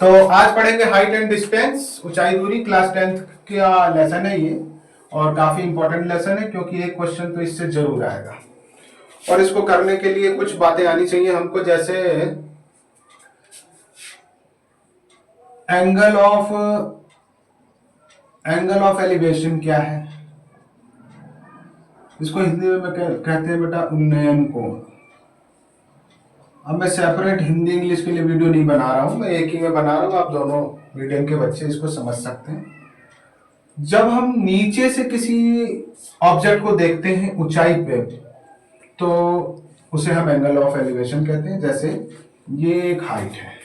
तो आज पढ़ेंगे हाइट एंड डिस्टेंस, ऊंचाई दूरी, क्लास 10th का लेसन है ये। और काफी इंपॉर्टेंट लेसन है क्योंकि एक क्वेश्चन तो इससे जरूर आएगा। और इसको करने के लिए कुछ बातें आनी चाहिए हमको, जैसे एंगल ऑफ एलिवेशन क्या है, इसको हिंदी में कहते हैं बेटा उन्नयन कोण। अब मैं सेपरेट हिंदी इंग्लिश के लिए वीडियो नहीं बना रहा हूं, मैं एक ही में बना रहा हूं, आप दोनों मीडियम के बच्चे इसको समझ सकते हैं। जब हम नीचे से किसी ऑब्जेक्ट को देखते हैं ऊंचाई पे, तो उसे हम एंगल ऑफ एलिवेशन कहते हैं। जैसे ये एक हाइट है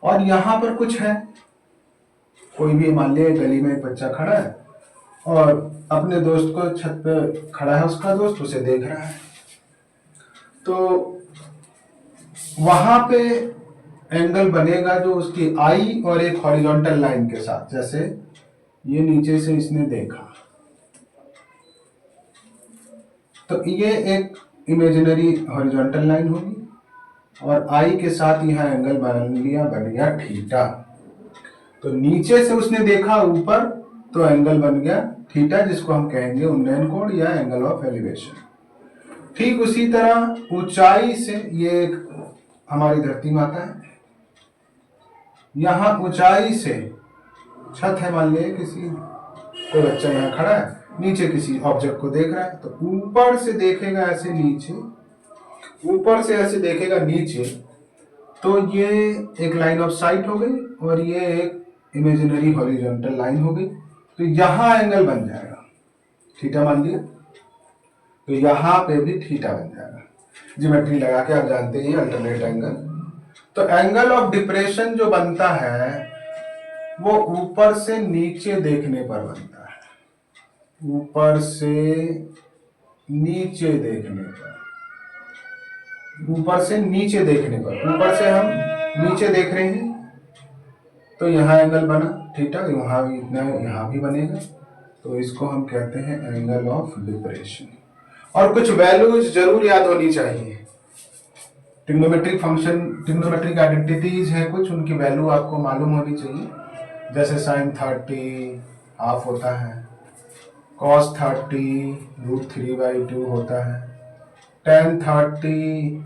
और यहां पर कुछ है, कोई भी मान लिया गली में एक बच्चा खड़ा है और अपने दोस्त को छत पे खड़ा है, उसका दोस्त उसे देख रहा है, तो वहां पे एंगल बनेगा जो उसकी आई और एक हॉरिजॉन्टल लाइन के साथ। जैसे ये नीचे से इसने देखा तो ये एक इमेजिनरी हॉरिजॉन्टल लाइन होगी और आई के साथ यहां एंगल बन गया थीटा। तो नीचे से उसने देखा ऊपर तो एंगल बन गया थीटा, जिसको हम कहेंगे उन्नयन कोण या एंगल ऑफ एलिवेशन। ठीक उसी तरह ऊंचाई से, ये हमारी धरती माता है, यहां ऊंचाई से छत है, मान लिया किसी कोई बच्चा यहाँ खड़ा है, नीचे किसी ऑब्जेक्ट को देख रहा है, तो ऊपर से देखेगा ऐसे नीचे, ऊपर से ऐसे देखेगा नीचे, तो ये एक लाइन ऑफ साइट हो गई और ये एक इमेजिनरी हॉरिजॉन्टल लाइन हो गई। तो यहां एंगल बन जाएगा थीटा, मान लिया, तो यहां पे भी थीटा बन जाएगा। ज्योमेट्री लगा के आप जानते हैं अल्टरनेट एंगल। तो एंगल ऑफ डिप्रेशन जो बनता है वो ऊपर से नीचे देखने पर बनता है, ऊपर से नीचे देखने पर, ऊपर से नीचे देखने पर, ऊपर से हम नीचे देख रहे हैं तो यहाँ एंगल बना थीटा, वहां भी इतना, यहाँ भी बनेगा, तो इसको हम कहते हैं एंगल ऑफ डिप्रेशन। और कुछ वैल्यूज जरूर याद होनी चाहिए, ट्रिग्नोमेट्रिक फंक्शन, ट्रिग्नोमेट्रिक आइडेंटिटीज है कुछ, उनकी वैल्यू आपको मालूम होनी चाहिए। जैसे sin 30 हाफ होता है, cos 30 √3/2 होता है, tan 30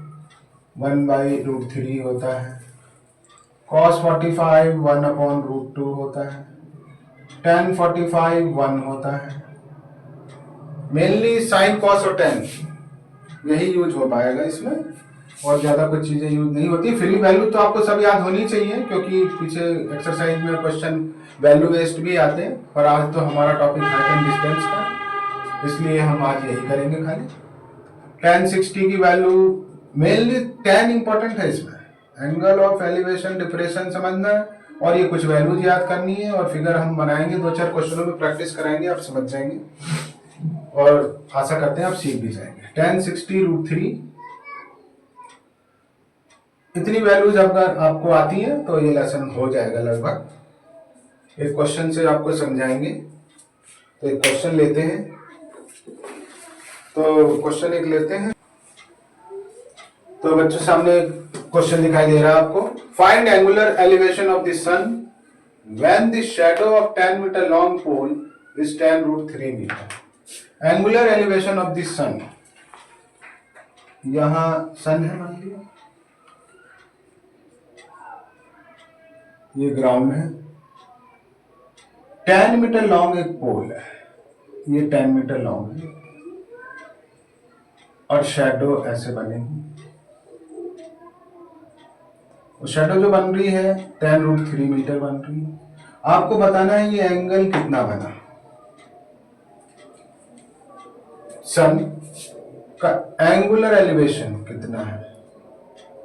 1/√3 होता है, cos 45 1/√2 होता है, tan 45 1 होता है। मेनली साइन, कॉस और टेन यही यूज हो पाएगा इसमें, और ज्यादा कुछ चीजें यूज नहीं होती। फ्री वैल्यू तो आपको सब याद होनी चाहिए क्योंकि पीछे एक्सरसाइज में क्वेश्चन वैल्यू बेस्ड भी आते हैं, पर आज तो हमारा टॉपिक हाइट एंड डिस्टेंस का, इसलिए हम आज यही करेंगे खाली। tan 60 की वैल्यू, मेनली tan इंपॉर्टेंट है इसमें, एंगल ऑफ एलिवेशन डिप्रेशन समझना है और ये कुछ वैल्यूज याद करनी है, और फिगर हम बनाएंगे, 2-4 क्वेश्चनों में प्रैक्टिस कराएंगे, आप समझ जाएंगे और आशा करते हैं आप सीख भी जाएंगे। tan 60 √3, इतनी वैल्यूज अगर आपको आती हैं तो ये लेसन हो जाएगा लगभग। एक क्वेश्चन से आपको समझाएंगे, तो एक क्वेश्चन लेते हैं, तो क्वेश्चन एक लेते हैं। तो बच्चों सामने क्वेश्चन दिखाई दे रहा है आपको, find angular elevation of the sun when the shadow of 10 meter long pole is 10 √3 meter. Angular elevation of the sun, यहां सन है मान लिया, ये ग्राउंड है, 10 मीटर लॉन्ग एक पोल है, ये 10 मीटर लॉन्ग है और शैडो ऐसे बनेगी, शैडो जो बन रही है 10 √3 मीटर बन रही है। आपको बताना है ये एंगल कितना बना, सन का एंगुलर एलिवेशन कितना है,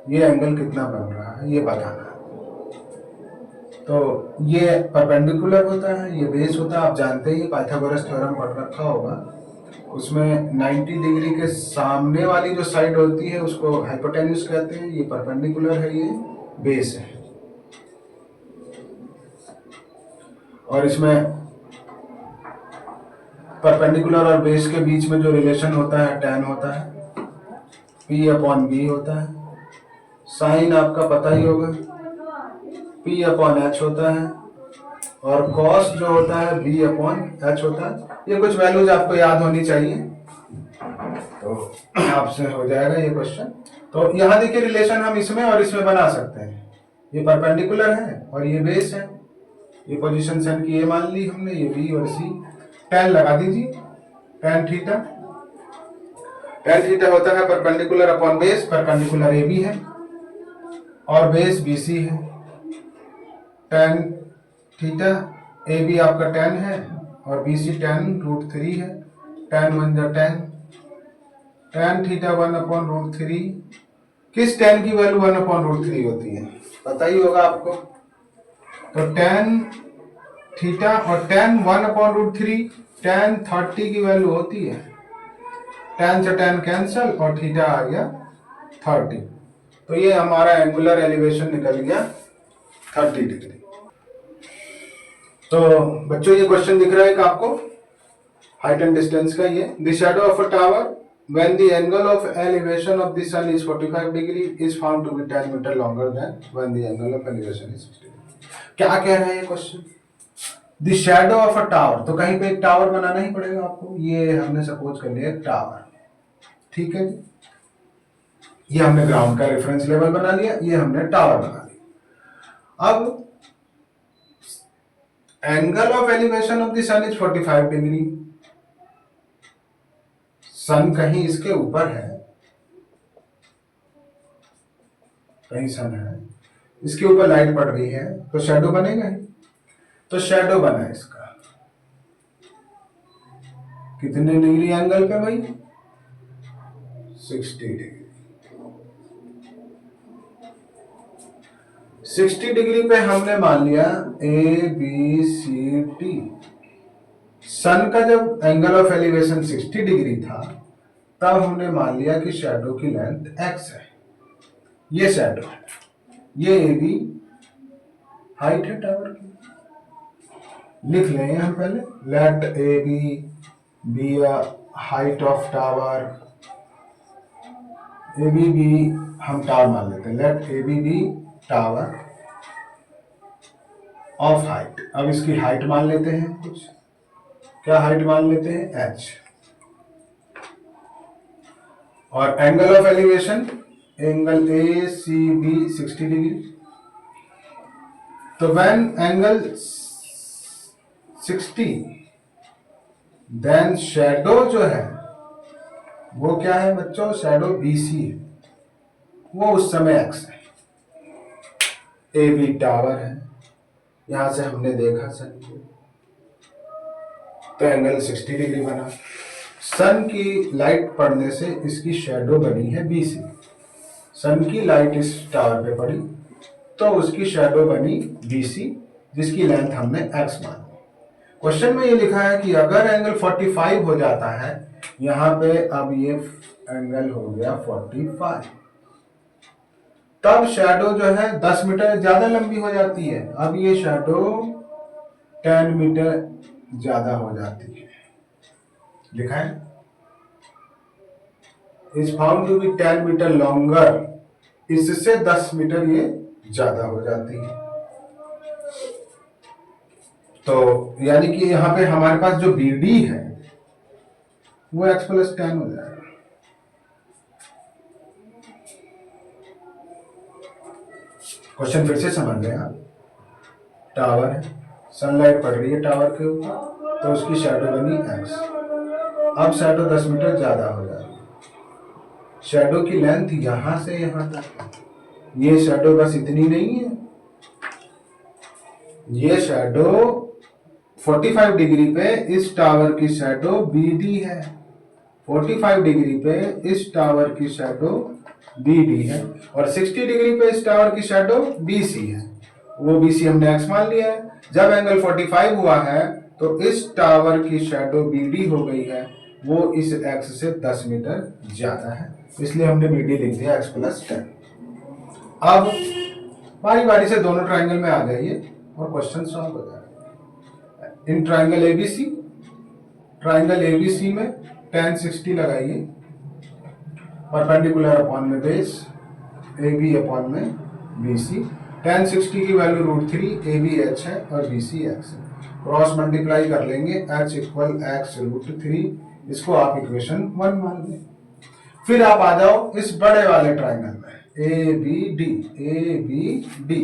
ये एंगल कितना बन रहा है ये बताना है। तो ये परपेंडिकुलर होता है, ये बेस होता है, आप जानते हैं, पाइथागोरस थ्योरम पढ़ रखा होगा, उसमें 90 डिग्री के सामने वाली जो साइड होती है उसको हाइपोटेन्यूज कहते हैं, ये परपेंडिकुलर है, ये बेस है। और इसमें परपेंडिकुलर और बेस के बीच में जो रिलेशन होता है tan होता है, P/B होता है। साइन आपका पता ही होगा, P अपॉन H होता है और कॉस जो होता है B अपॉन H होता है। ये कुछ वैल्यूज आपको याद होनी चाहिए, तो आपसे हो जाएगा ये क्वेश्चन। तो यहाँ देखिए रिलेशन हम इसमें और इसमें बना सकते हैं। ये परपेंडिकुलर है और ये बेस है। ये पोजीशन सन की ये मान ली हमने, ये बी और सी। tan लगा दीजिए, tan थीटा। tan थीटा होता है perpendicular upon base, perpendicular A B है और बेस बी सी है। tan थीटा ए बी आपका tan है और बी सी tan√3 है। tan 1 जा tan थीटा 1/√3। किस tan की वैल्यू 1/√3 होती है पता ही होगा आपको। तो tan थीटा और tan 1/√3, tan 30 की वैल्यू होती है। tan से tan कैंसल और थीटा आ गया 30। तो ये हमारा एंगुलर एलिवेशन निकल गया 30 डिग्री। तो बच्चों ये क्वेश्चन दिख रहा है कि आपको हाइट एंड डिस्टेंस का। ये the shadow of a tower when the angle of elevation of the sun is 45 degree is found to be 10 meter longer than when the angle of elevation is 60 degree। क्या कह रहा है ये question? The shadow of a tower, तो कहीं पे एक tower बनाना ही पड़ेगा आपको। ये हमने सपोज कर लिया टावर, ठीक है जी। ये हमने ग्राउंड का रेफरेंस लेवल बना लिया, ये हमने टावर बना लिया। अब angle of elevation of the sun is 45 degree. Sun कहीं इसके ऊपर है, कहीं सन है, इसके ऊपर लाइट पड़ रही है, तो शैडो बनेगा ही। तो शैडो बना इसका कितने डिग्री एंगल पे भाई? 60 डिग्री। 60 डिग्री पे हमने मान लिया ए बी सी डी। सन का जब एंगल ऑफ एलिवेशन 60 डिग्री था तब हमने मान लिया कि शैडो की लेंथ x है। ये शैडो है, ये ए बी हाइट है टावर की। लिख लेंगे हम पहले, let A B height of tower. A B हम टावर मान लेते हैं, let A B tower of height. अब इसकी हाइट मान लेते हैं कुछ, क्या हाइट मान लेते हैं? h। और angle of elevation, angle A C B 60 degree. तो व्हेन एंगल 60 देन शैडो जो है वो क्या है बच्चों? शैडो BC है, वो उस समय x है। ए बी टावर है, यहां से हमने देखा सन को, तो एंगल 60 डिग्री बना। सन की लाइट पड़ने से इसकी शैडो बनी है BC। सन की लाइट इस टावर पे पड़ी तो उसकी शैडो बनी BC, जिसकी लेंथ हमने x मान ली। क्वेश्चन में ये लिखा है कि अगर एंगल 45 हो जाता है यहां पे, अब ये एंगल हो गया 45, तब शैडो जो है 10 मीटर ज्यादा लंबी हो जाती है। अब ये शैडो 10 मीटर ज्यादा हो जाती है। लिखा है is found to be 10 metre longer, इससे 10 मीटर ये ज्यादा हो जाती है। तो यानी कि यहाँ पे हमारे पास जो BD है वो x + 10 हो जाएगा। क्वेश्चन फिर से समझ लें आप। टावर है, सनलाइट पड़ रही है टावर के ऊपर, तो उसकी शैडो बनी x। अब शैडो 10 मीटर ज्यादा हो जाएगी। शैडो की लेंथ यहां से यहां तक, ये शैडो बस इतनी नहीं है, ये शैडो 45 डिग्री पे इस टावर की शैडो BD है। 45 डिग्री पे इस टावर की शैडो BD है और 60 डिग्री पे इस टावर की शैडो BC है। वो BC हमने x मान लिया है। जब एंगल 45 हुआ है तो इस टावर की शैडो BD हो गई है, वो इस x से 10 मीटर ज्यादा है, इसलिए हमने BD लिख दिया x + 10। अब बारी बारी से दोनों ट्राइंगल में आ जाइए और क्वेश्चन सॉल्व हो जाएगा। In triangle ABC, triangle ABC में tan 60 लगाइए, परपेंडिकुलर अपॉन में बेस, AB अपॉन में BC, tan 60 की वैल्यू √3, ए बी एच है और बी सी एक्स है। क्रॉस मल्टीप्लाई कर लेंगे, एच इक्वल एक्स √3, इसको आप इक्वेशन 1 मान लें। फिर आप आ जाओ इस बड़े वाले ट्राइंगल में, A B D, A B D,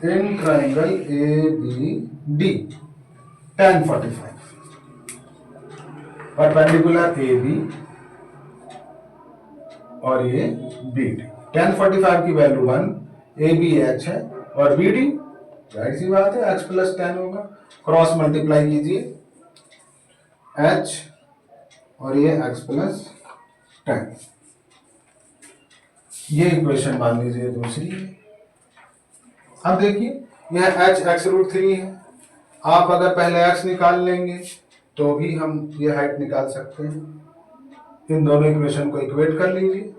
in triangle A B D tan 45 perpendicular A B और ये बी डी। tan 45 की वैल्यू 1, ए बी एच है और बी डी जाहिर सी बात है x प्लस 10 होगा। क्रॉस मल्टीप्लाई कीजिए, h और ये x प्लस 10, ये इक्वेशन मान लीजिए दूसरी। अब देखिए यह h x√3 है। आप अगर पहले x निकाल लेंगे तो भी हम ये हाइट निकाल सकते हैं। इन दोनों इक्वेशन को इक्वेट कर लीजिए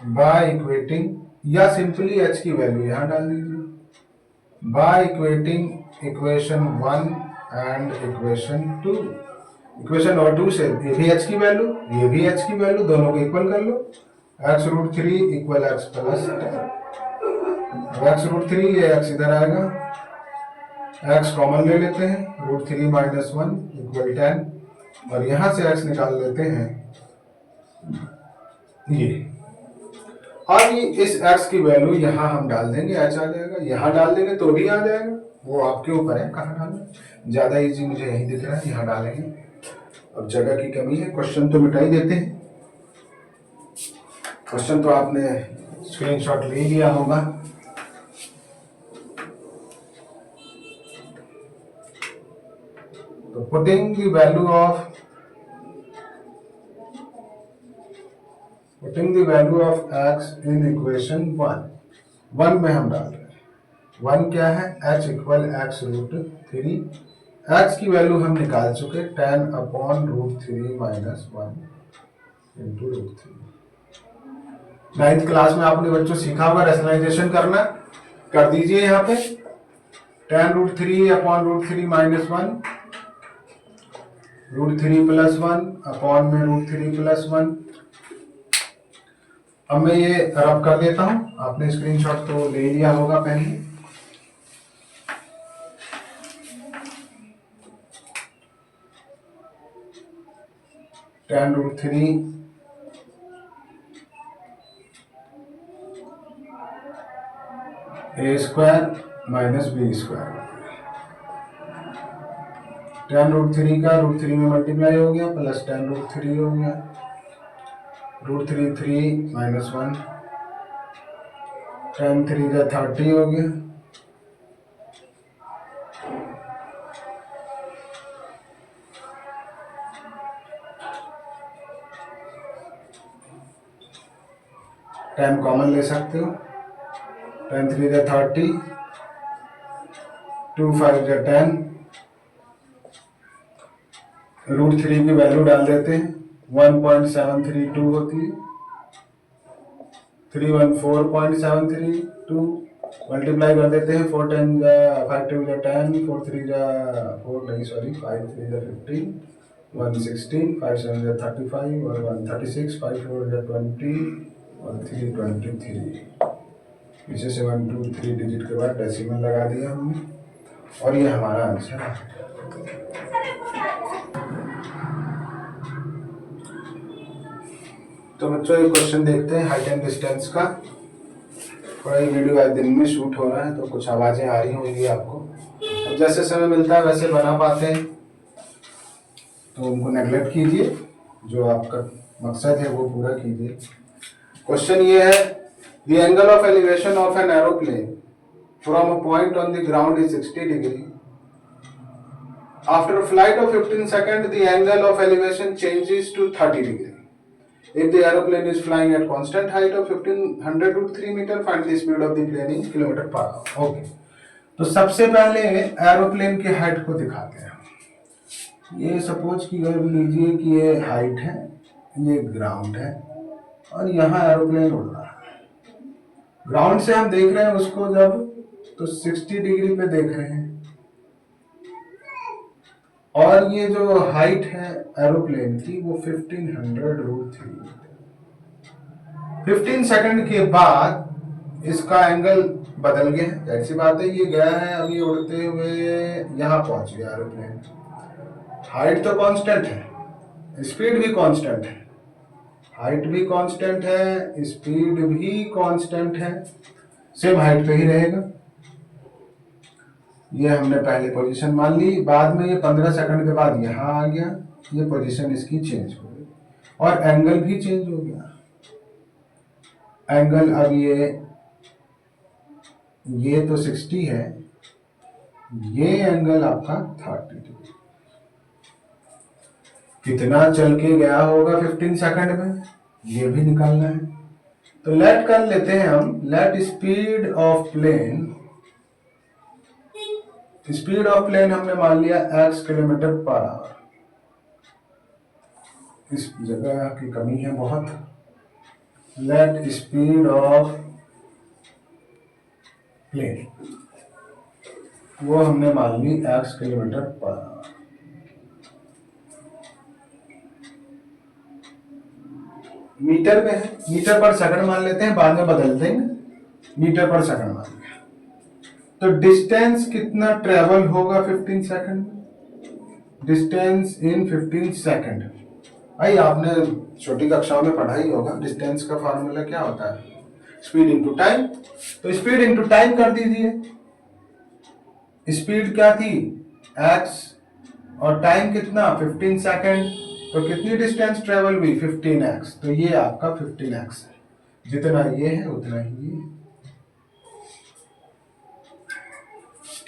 बाय इक्वेटिंग, या सिंपली h की वैल्यू यहां डाल दीजिए by equating equation 1 and equation 2। Equation और 2 से ये भी h की वैल्यू, ये भी h की वैल्यू, दोनों को इक्वल कर लो। x√3 equal x plus 10। x√3 ये x इधर आएगा, x कॉमन ले लेते हैं, √3 माइनस 1 इक्वल 10, और यहां से x निकाल लेते हैं ये। अब इस x की वैल्यू यहां हम डाल देंगे, h आ जाएगा, यहां डाल देंगे तो भी आ जाएगा, वो आपके ऊपर है कहाँ डालना। ज्यादा इजी मुझे यही दिख रहा है, यहां डालेंगे। अब जगह की कमी है, क्वेश्चन तो मिटा ही देते हैं। क्वेश्चन तो आपने स्क्रीनशॉट ले लिया होगा। तो putting the value of x in equation 1 में हम डाल रहे हैं। 1 क्या है, h इक्वल x√3। x की वैल्यू हम निकाल चुके, 10/√3 माइनस 1 इंटू √3। 9th क्लास में आपने बच्चों सीखा होगा रेशनलाइजेशन करना, कर दीजिए। यहाँ पे 10√3/√3 माइनस 1, √3 प्लस 1 अपॉन में √3 प्लस 1। अब मैं ये रब कर देता हूं, आपने स्क्रीनशॉट तो ले लिया होगा पहले। tan√3 a² minus b²। tan√3 का √3 में मल्टीप्लाई हो गया, प्लस tan√3 हो गया, √3 3 माइनस 1, tan3 का 30 हो गया, tan कॉमन ले सकते हो, tan3 का 30, 2 5 का 10, √3 की वैल्यू डाल देते हैं, 1.732 होती है, 314.732 मल्टीप्लाई कर देते हैं, 4 10 जा 5 2 जा 10, 4 3 जा 4 नहीं सॉरी 5 3 जा 15, 116, 5 7 जा 35 और 136, 5 4 जा 20 और 3 23। पीछे से 1 2 3 डिजिट के बाद डेसिमल लगा दिया हमने और ये हमारा आंसर है। तो बच्चों ये क्वेश्चन देखते हैं हाइट एंड डिस्टेंस का। थोड़ा ये वीडियो आज दिन में शूट हो रहा है तो कुछ आवाजें आ रही होंगी आपको, तो जैसे समय मिलता है वैसे बना पाते हैं तो उनको नेगलेक्ट कीजिए, जो आपका मकसद है वो पूरा कीजिए। क्वेश्चन ये है, the angle of elevation of an aeroplane from a point on the ground is 60 degree. After flight of 15 second the angle of elevation changes to 30 degree. If the aeroplane is flying at constant height of 1500 meter, find the speed of the plane in kilometer per hour. Okay. तो सबसे पहले aeroplane की height को दिखाते हैं। ये suppose की कर लीजिए कि ये हाइट है, ये ग्राउंड है और यहाँ एरोप्लेन उड़ रहा है। ग्राउंड से हम देख रहे हैं उसको जब तो 60 डिग्री पे देख रहे हैं और ये जो हाइट है एरोप्लेन की वो 1500 √3। 15 सेकंड के बाद इसका एंगल बदल गया है, जाहिर सी बात है। ये गया है अभी उड़ते हुए यहाँ पहुंच गया एरोप्लेन। हाइट तो कांस्टेंट है, स्पीड भी कांस्टेंट है, हाइट भी कांस्टेंट है, स्पीड भी कांस्टेंट है, सेम हाइट पे ही रहेगा। ये हमने पहले पोजीशन मान ली, बाद में ये 15 सेकंड के बाद यहाँ आ गया, ये पोजीशन इसकी चेंज हो गई और एंगल भी चेंज हो गया। एंगल अब ये तो 60 है, ये एंगल आपका 30 डिग्री। कितना चल के गया होगा 15 सेकंड में, ये भी निकालना है। तो लेट कर लेते हैं हम, let speed of plane, speed of plane हमने मान लिया x किलोमीटर पर आवर। इस जगह की कमी है बहुत। लेट स्पीड ऑफ प्लेन वो हमने मान ली x kilometre per hour. Metre में है, मीटर पर सेकंड मान लेते हैं, बाद में बदल देंगे। मीटर पर सेकंड मान लिया। तो डिस्टेंस कितना ट्रेवल होगा 15 सेकंड में? Distance in 15 second. भाई आपने छोटी कक्षाओं में पढ़ा ही होगा, डिस्टेंस का फॉर्मूला क्या होता है? Speed into time. तो स्पीड इनटू टाइम कर दीजिए। स्पीड क्या थी? x और टाइम कितना? 15 सेकंड। तो कितनी डिस्टेंस ट्रेवल हुई? 15x। तो ये आपका 15x है, जितना ये है उतना ही ये।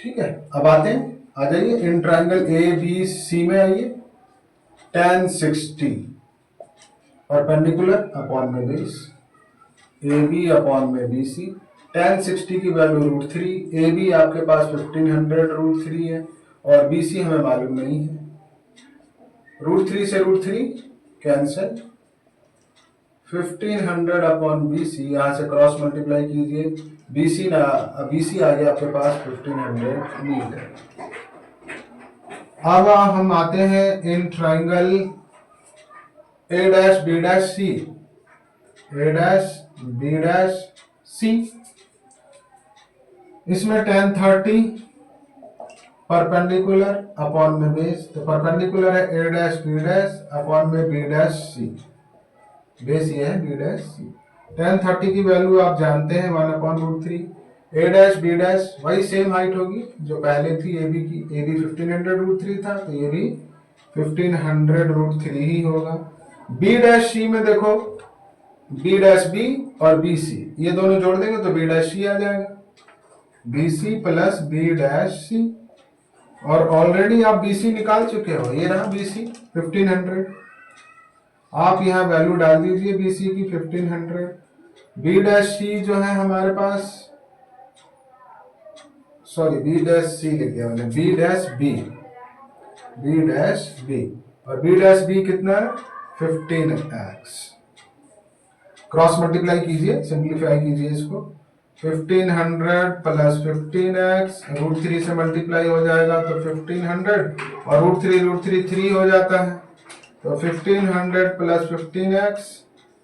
ठीक है, अब आते हैं, आ जाइए इन ट्रायंगल ABC में आइए। tan 60 परपेंडिकुलर अपॉन में बेस, AB अपॉन में BC। tan 60 की वैल्यू √3, AB आपके पास 1500 √3 है और BC हमें मालूम नहीं है। √3 से √3 कैंसिल, 1500 अपॉन BC, यहाँ से क्रॉस मल्टीप्लाई कीजिए, BC आ गया आपके पास 1500 मीटर। अब हम आते हैं इन ट्राइंगल A'(B')C, A'(B')C। इसमें tan 30 परपेंडिकुलर अपॉन में बेस, तो परपेंडिकुलर है A'(B') अपॉन में B'(C), बेस ये है B'(C). tan 30 की वैल्यू आप जानते हैं 1/√3। A'(B') वही सेम हाइट होगी जो पहले थी AB की, AB 1500 √3 था, तो ये भी 1500 √3 ही होगा। B'(C) में देखो, B'(B) और BC ये दोनों जोड़ देंगे तो B'(C) आ जाएगा, BC प्लस B'(C). और ऑलरेडी आप BC निकाल चुके हो, ये रहा BC 1500। आप यहाँ वैल्यू डाल दीजिए BC की 1500। B'(C) जो है हमारे पास, सॉरी B'(C) लिख दिया मैंने, B'(B) और B'(B) कितना है? 15x। क्रॉस मल्टीप्लाई कीजिए, सिंप्लीफाई कीजिए इसको। 1500 प्लस 15x, √3 से मल्टीप्लाई हो जाएगा तो 1500 और √3 3 हो जाता है, तो 1500 प्लस 15x,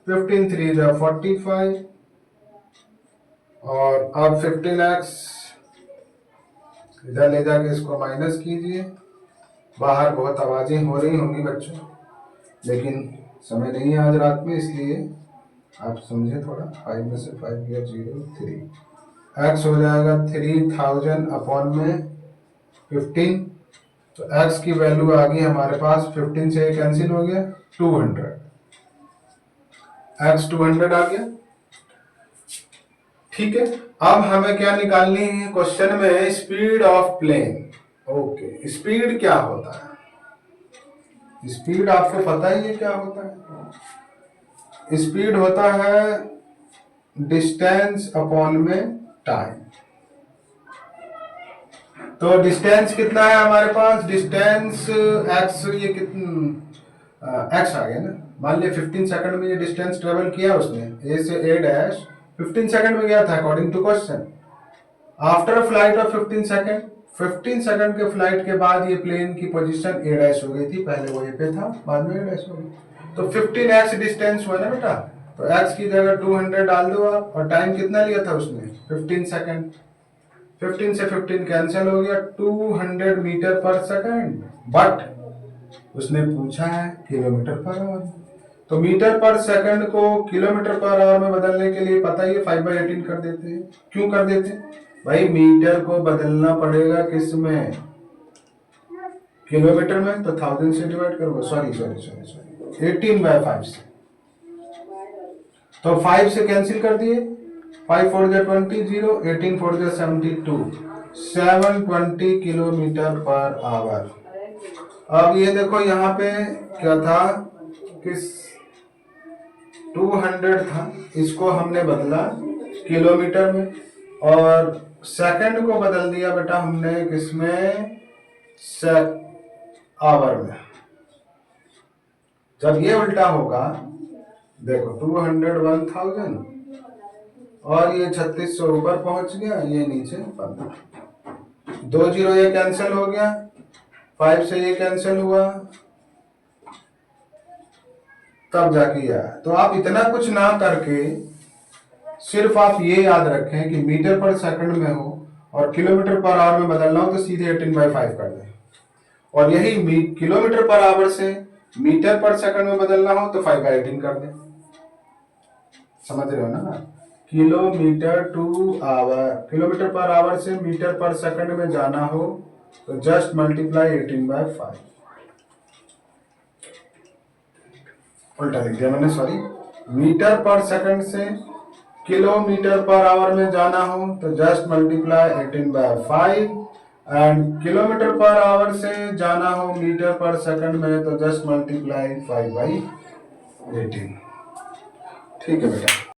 15 3 जा 45 और अब 15x इधर ले जाके इसको माइनस कीजिए। बाहर बहुत आवाजें हो रही होंगी बच्चों, लेकिन समय नहीं है आज रात में, इसलिए आप समझे थोड़ा। 5 में से 5 गया 0, 3 x हो जाएगा 3000 अपॉन में 15। तो x की वैल्यू आ गई हमारे पास, 15 से कैंसिल हो गया 200, x 200 आ गया। ठीक है, अब हमें क्या निकालनी है क्वेश्चन में? Speed of plane. Okay, speed क्या होता है? स्पीड आपको पता ही है क्या होता है? स्पीड होता है डिस्टेंस अपॉन में टाइम। तो डिस्टेंस कितना है हमारे पास? डिस्टेंस x, ये कितना x आ गया ना। मान लिया 15 सेकंड में ये डिस्टेंस ट्रेवल किया उसने, A से A' 15 सेकंड में गया था according to question. After flight of 15 second, 15 second के फ्लाइट के बाद ये प्लेन की पोजीशन A' हो गई थी, पहले वो A पे था, बाद में A' हो गई, तो 15x डिस्टेंस हुआ ना बेटा। तो x की जगह 200 डाल दो आप, और टाइम कितना लिया था उसने 15 सेकंड। 15 से 15 कैंसिल हो गया, 200 मीटर पर सेकंड। बट उसने पूछा है किलोमीटर पर आवर। तो मीटर पर सेकंड को किलोमीटर पर आवर में बदलने के लिए पता ही है 5/18 कर देते हैं। क्यों कर देते हैं भाई? मीटर को बदलना पड़ेगा किस में? किलोमीटर में। तो 1000 से डिवाइड करो, सॉरी 18/5 से। तो 5 से कैंसिल कर दिए, 5 4 जा 20 0, 18 4 जा 72, 720 किलोमीटर पर आवर। अब ये देखो यहाँ पे क्या था, किस 200 था, इसको हमने बदला किलोमीटर में, और सेकंड को बदल दिया बेटा हमने किसमें? आवर में। जब ये उल्टा होगा, देखो 200 1000, और ये 3600 ऊपर पहुंच गया, ये नीचे 15। 2 0 ये कैंसिल हो गया, 5 से ये कैंसिल हुआ, तब जाके आया। तो आप इतना कुछ ना करके सिर्फ आप ये याद रखें कि मीटर पर सेकंड में हो और किलोमीटर पर आवर में बदलना हो तो सीधे 18/5 कर दें, और यही किलोमीटर पर आवर से मीटर पर सेकंड में बदलना हो तो 5/18 कर दें। समझ रहे हो ना? Kilometre to hour, kilometre per hour से मीटर पर सेकंड में जाना हो तो जस्ट मल्टीप्लाई 18/5। उल्टा लिख दिया मैंने, सॉरी। मीटर पर सेकंड से किलोमीटर पर आवर में जाना हो तो just multiply 18/5, and kilometre per hour से जाना हो मीटर पर सेकंड में तो जस्ट मल्टीप्लाई 5/18। ठीक है बेटा।